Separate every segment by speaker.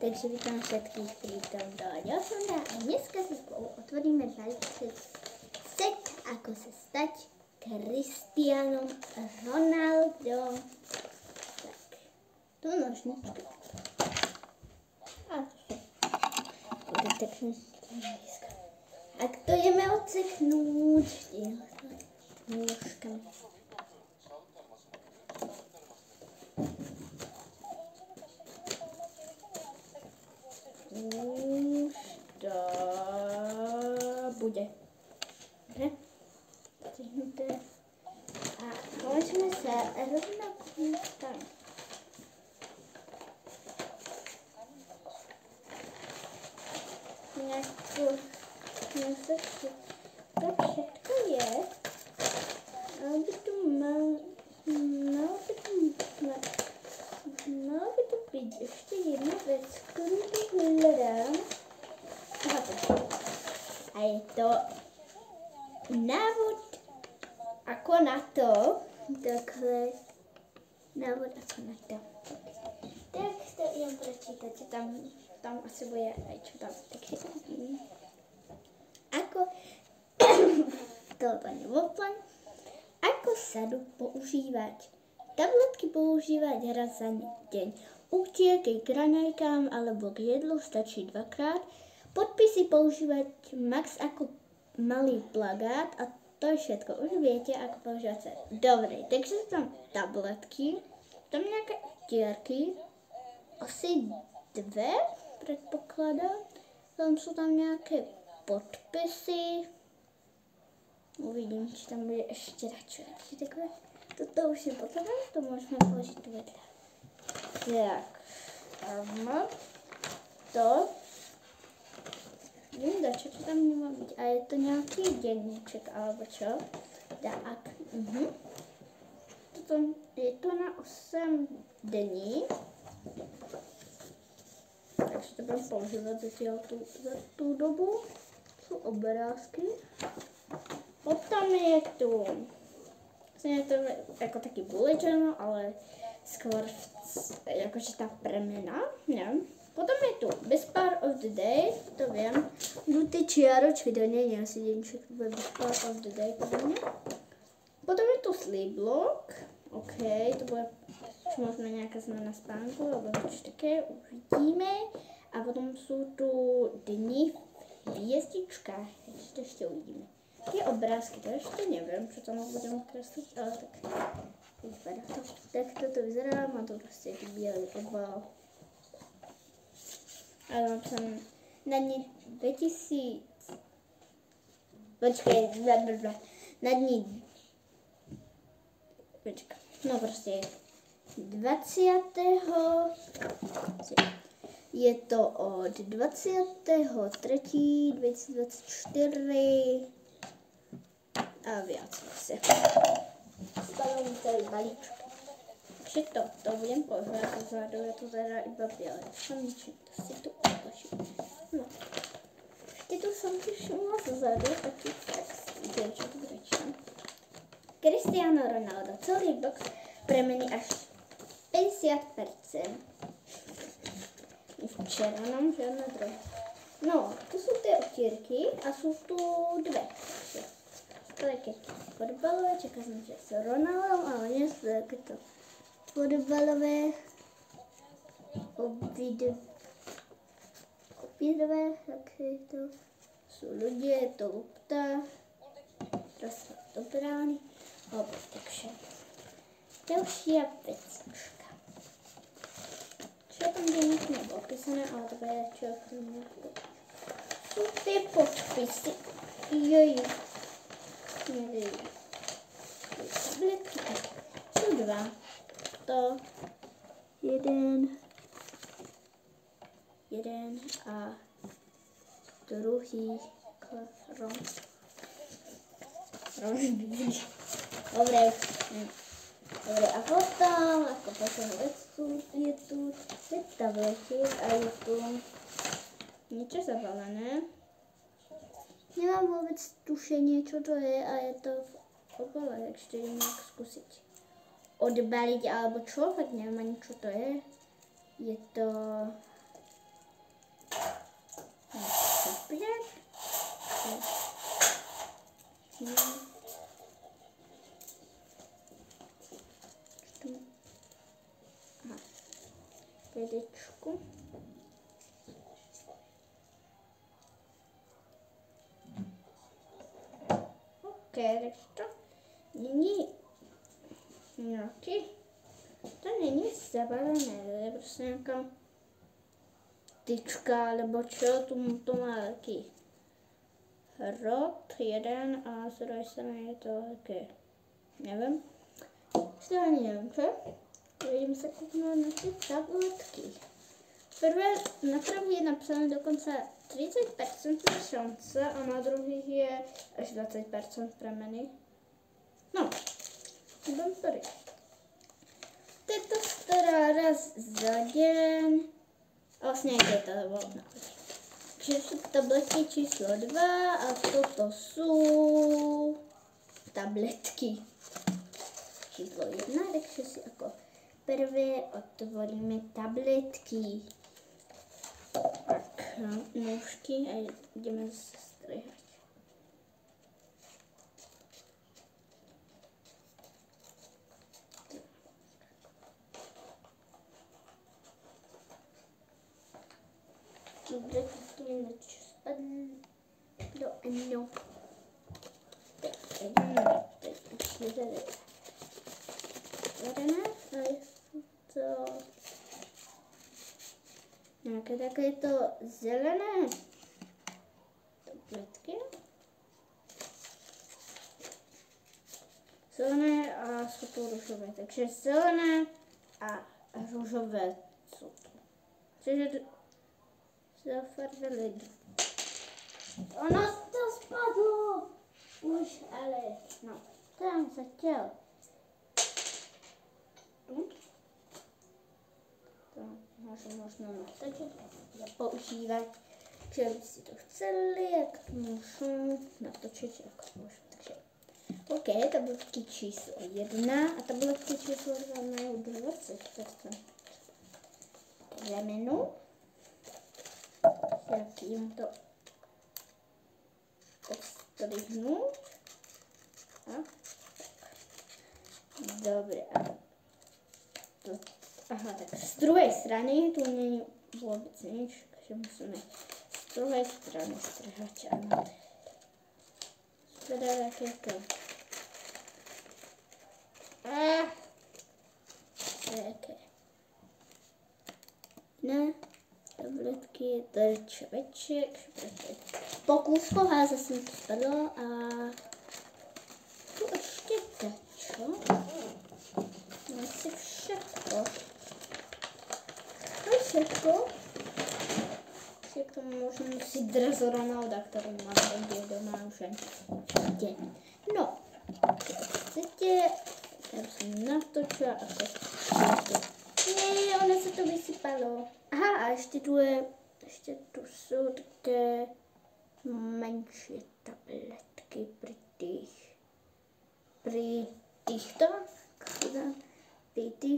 Speaker 1: Takže vítám všetkých pri tomto ďalšom a dneska si spolu otvoríme balíček set, ako sa stať Cristianom Ronaldom. Tak, tu nožničky. A to bude technicky blízko. Ak to ideme odseknúť nôžkami. Už to bude. Dobre? Stihnuté. A môžeme sa rovno tam. Nejakú nasačku. To všetko je. Ale by tu malo by tu byť ešte jedna vec, ktorú tu hľadám. A je to návod ako na to. Takhle. Návod ako na to. Tak to idem prečítať, že tam asi bude aj čo tam také. Ako to nevoplan. Ako sadu používať. Tabletky používať raz za deň. Útierky k raňajkám alebo k jedlu stačí 2-krát. Podpisy používať max ako malý plagát a to je všetko. Už viete, ako používať sa. Dobre, takže sú tam tabletky, tam nejaké útierky, asi 2, predpokladám. Tam sú tam nejaké podpisy. Uvidím, či tam bude ešte radšej takové. Toto už je potřeba, to můžeme položit vedle. Tak, tam to. Vím, čo tam nemá být. A je to nějaký denníček, alebo čo? Tak. Je to na 8 dní. Takže to budeme používat za tu dobu. Jsou obrázky. Potom je tu. Je to jako taky bullet journal, ale skôr jakože ta premena, nevím. Potom je tu best part of the day, to vím. Jdu ty čiaročky do něj, asi děníček, to bude best part of the day podle mě. Potom je tu sleep log, ok, to bude možná nějaká změna spánku, nebo něco také, uvidíme. A potom jsou tu dny v hvězdičkách, ještě uvidíme. Ty obrázky, to ještě nevím, co tam budeme kreslit, ale tak vypadá to. Tak toto vyzerá, má to prostě bílý obal. Ale mám tam na dní 2000, počkej, na dní, počkej, no prostě 20. Je to od 23.3.2024 a viac zase. Stavím celý balíček. Takže to budem používat vzadu, je to teda iba biele. Samičím, to si tu odložím. No. Ještě tu jsem si všimla zezadu, taky text, čo tu prečím. Cristiano Ronaldo, celý box premení až 50%. Včera nám žádná druhá. No, to jsou ty otírky a jsou tu 2. Také fotbalové, čekám jsem, že jsou Ronaldo, ale nie sú takéto fotbalové, obidve, takéto sú ľudia, je to lopta, teraz sú to brány, alebo takže ďalšia vecička. Čo tam denník nebolo písané, ale to bude čo sú tie podpisy. Joj. Tabletky. Sú 2. To jeden a druhý krom. Dobre, a potom, ako posledná vec, je tu 5 tabletiek a je tu niečo zabalené. Nemám vôbec tušenie, čo to je a je to v obale, takže idem nejak skúsiť odbaliť alebo čo, tak neviem ani čo to je. Je to vidět. Aha. Pětičku. Ok, takže to není nějaký, to není zabalené, to je prostě nějaká tyčka, nebo čo, to má taky rod, jeden a z druhé strany je to taky, nevím, to ani nevím, co? Vidím se kouknout na ty tabletky. Na první je napsané dokonce 30% šance a na druhých je až 20% prameny. No, jdem tady. Ty to stará raz za den. A vlastně je to volná. Takže jsou tabletky číslo 2 a toto jsou tabletky číslo 1, takže si jako prvé otvoríme tabletky. Tak, nůžky a jdeme se stříhat. Dobře, to je spadlo, ano. Tak, jdeme teď. Zadáme a je to nějaké takové to zelené tabletky. Zelené a jsou to růžové, takže zelené a růžové jsou to. Takže zafarvili. Ono to spadlo! Už, ale no, tam se chtěl. To možná natočit, používat, že by si to chceli, jak můžu natočit, jak můžu. Takže, ok, tabletky číslo 1 a tabletky číslo 2 mají 20% remenu. Jak jim to odstřihnu. Dobře. Aha, tak z druhé strany tu není vůbec nic, takže musíme z druhé strany strhat. Ano. Teda jak je to. Jaké? Ne. Tabletky, tady čoveček, pokus poházet jsem to spadlo a tu ještě dačo, asi všechno, to je všechno, že k tomu možná si Drazo Ronalda, kterou mám někde doma už den. No, chcete, já jsem natočila a to. Ne, ono se to vysypalo. Aha, a ještě tu jsou také menší tabletky při těch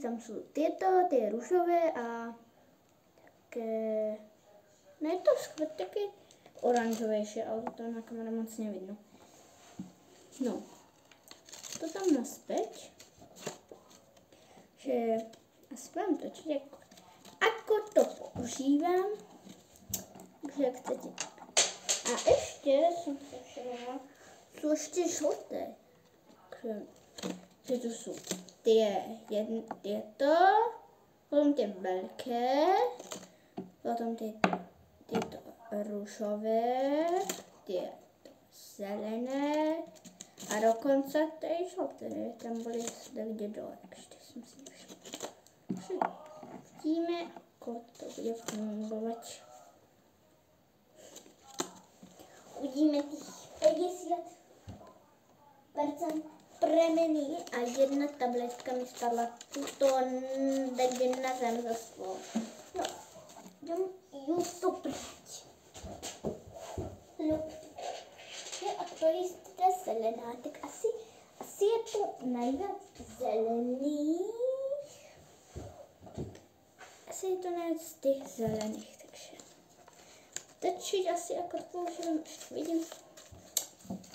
Speaker 1: tam jsou ty růžové a také, ne to skvět taky oranžovější, ale to na kameře moc nevidno. No, to tam naspět, že asi vám točit, jako to používám, že chcete. A ještě jsem se všimla, jsou ještě žluté, že to jsou ty to, potom ty velké, potom tyto růžové, ty zelené a dokonce ty žluté, tam byly zde vidět dole, ještě jsem si všimla. Vidíme, jako to bude fungovat. Uvidíme těch 50% premeny a jedna tabletka mi spadla tuto někde na zem za stůl. No, jdem ju to brát. A to je zelená, tak asi je to nejvíc zelený. Asi je to nejvíc z těch zelených, takže Teď asi jako používám, vidím.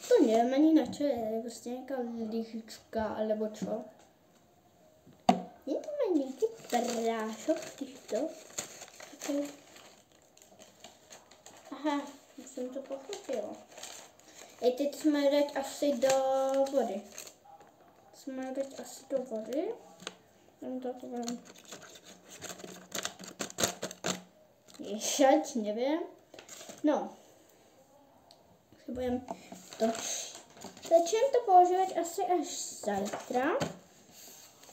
Speaker 1: To nevím ani na čo je, prostě nějaká lyžička, alebo čo. Je to má nějaký prášok v těchto. Aha, jsem to pochopila. Teď jsme dát asi do vody. Jsme dát asi do vody. To budem. Ješať, nevím. No. Budeme to. Začneme to používat asi až zítra.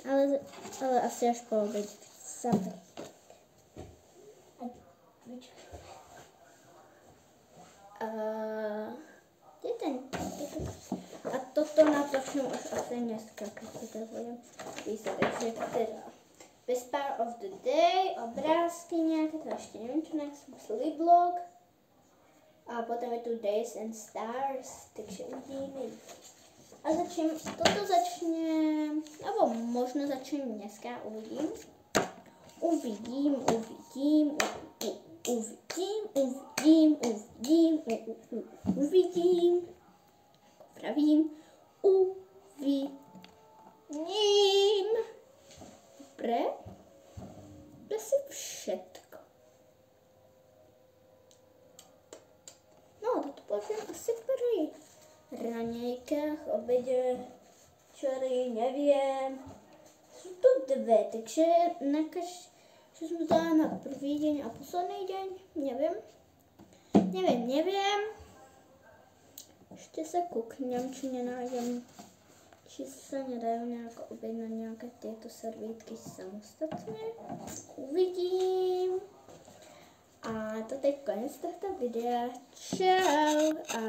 Speaker 1: Ale asi až po obědě. A toto natočím už asi dneska, když to budeme písat. Takže teda Best Part of the Day, obrázky nějaké, to ještě nevím, čo nejsem blog. A potom je tu Days and Stars, takže uvidíme. A toto začne, nebo možno začne dneska, uvidím. Pravím, uvidím. Dobré? To je si všetko. No, to použijem asi pri raňajkách, obědě, včery, nevím. Jsou to dvě, takže co jsem dala na první den a poslední den, nevím. Ještě se kouknem, či nenájdem, či se nedají nějak objednat nějaké tyto servítky samostatně. Uvidím. A to je konec tohto videa. Čau. A